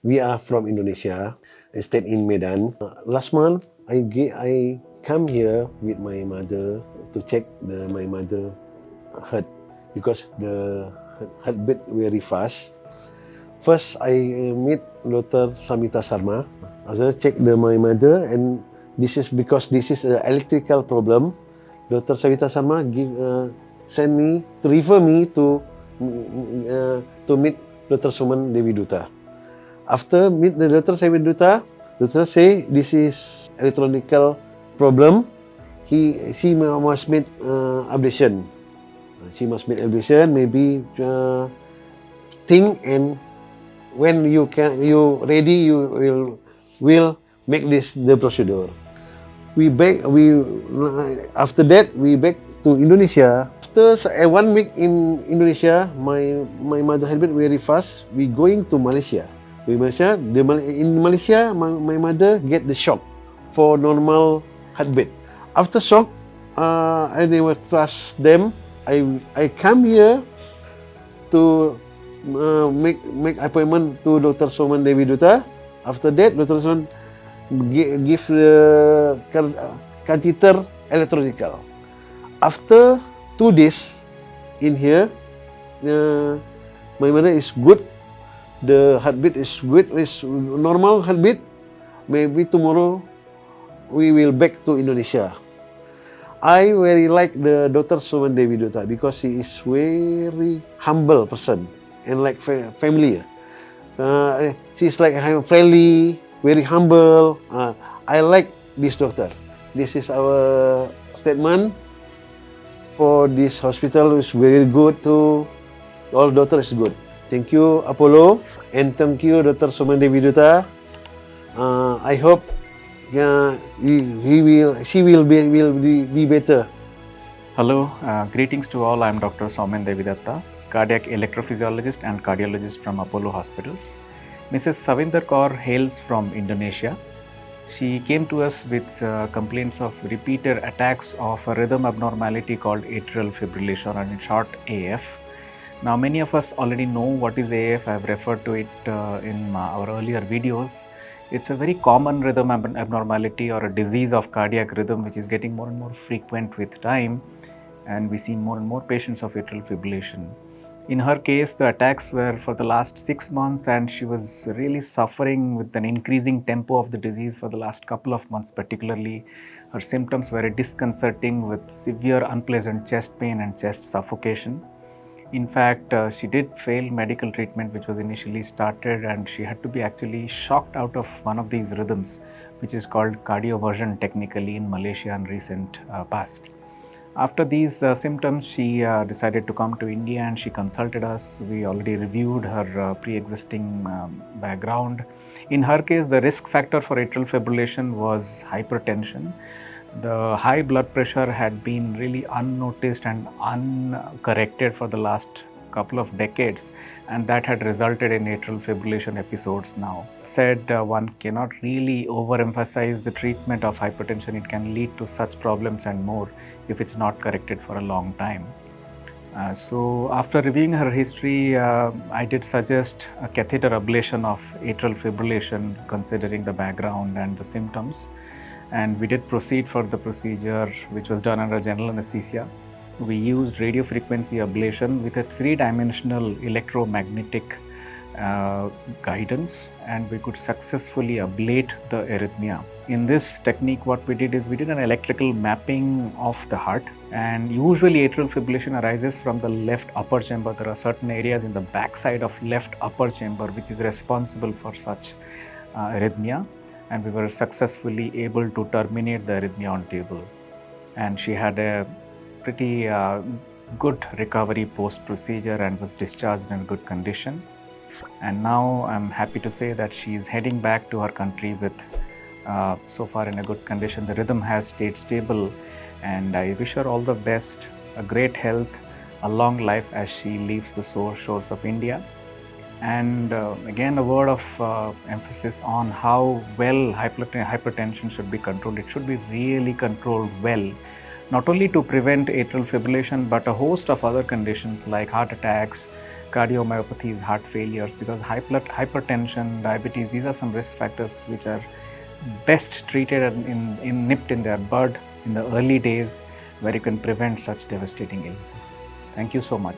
We are from Indonesia. I stayed in Medan. Last month, I come here with my mother to check my mother heart because the heartbeat very fast. First, I meet Dr. Samita Sarma. I check my mother, and this is because this is an electrical problem. Dr. Samita Sarma send me to refer me to meet Dr. Soumen Devidutta. After meet the Dr. Soumen Devidutta, doctor say this is electronical problem. She must meet ablation. She must meet ablation. Maybe think, and when you ready, you will make the procedure. We after that we back to Indonesia. After 1 week in Indonesia, my mother heartbeat very fast. We going to Malaysia. In Malaysia, my mother get the shock for normal heartbeat. After shock, I never trust them. I come here to make appointment to Dr. Soumen Devidutta. After that, Dr. Soumen give the catheter electronical. After 2 days in here, my mother is good. The heartbeat is good, is normal heartbeat. Maybe tomorrow we will back to Indonesia. I very like the Dr. Soumen Devidutta because he is very humble person and like family. She's like friendly, very humble. I like this doctor. This is our statement for this hospital. Is very good too. All doctor is good. Thank you Apollo, and thank you Dr. Soumen Devidutta. I hope she will be better. Hello, greetings to all. I am Dr. Soumen Devidutta, cardiac electrophysiologist and cardiologist from Apollo Hospitals. Mrs. Savinder Kaur hails from Indonesia. She came to us with complaints of repeated attacks of a rhythm abnormality called atrial fibrillation, or in short AF. Now many of us already know what is AF. I have referred to it in our earlier videos. It's a very common rhythm abnormality or a disease of cardiac rhythm which is getting more and more frequent with time, and we see more and more patients of atrial fibrillation. In her case, the attacks were for the last 6 months, and she was really suffering with an increasing tempo of the disease for the last couple of months particularly. Her symptoms were disconcerting with severe unpleasant chest pain and chest suffocation. In fact, she did fail medical treatment which was initially started, and she had to be actually shocked out of one of these rhythms, which is called cardioversion technically in Malaysia in recent past. After these symptoms, she decided to come to India and she consulted us. We already reviewed her pre-existing background. In her case, the risk factor for atrial fibrillation was hypertension. The high blood pressure had been really unnoticed and uncorrected for the last couple of decades, and that had resulted in atrial fibrillation episodes now. Said one cannot really overemphasize the treatment of hypertension. It can lead to such problems and more if it's not corrected for a long time. So after reviewing her history, I did suggest a catheter ablation of atrial fibrillation considering the background and the symptoms. And we did proceed for the procedure, which was done under general anesthesia. We used radiofrequency ablation with a 3-dimensional electromagnetic guidance, and we could successfully ablate the arrhythmia. In this technique, what we did is we did an electrical mapping of the heart, and usually atrial fibrillation arises from the left upper chamber. There are certain areas in the back side of left upper chamber which is responsible for such arrhythmia, and we were successfully able to terminate the arrhythmia on table. And she had a pretty good recovery post-procedure and was discharged in good condition. And now I'm happy to say that she is heading back to her country with so far in a good condition. The rhythm has stayed stable, and I wish her all the best, a great health, a long life as she leaves the shores of India. And again, a word of emphasis on how well hypertension should be controlled. It should be really controlled well, not only to prevent atrial fibrillation, but a host of other conditions like heart attacks cardiomyopathies, heart failures, because hypertension, diabetes, these are some risk factors which are best treated and nipped in their bud in the early days, where you can prevent such devastating illnesses. Thank you so much.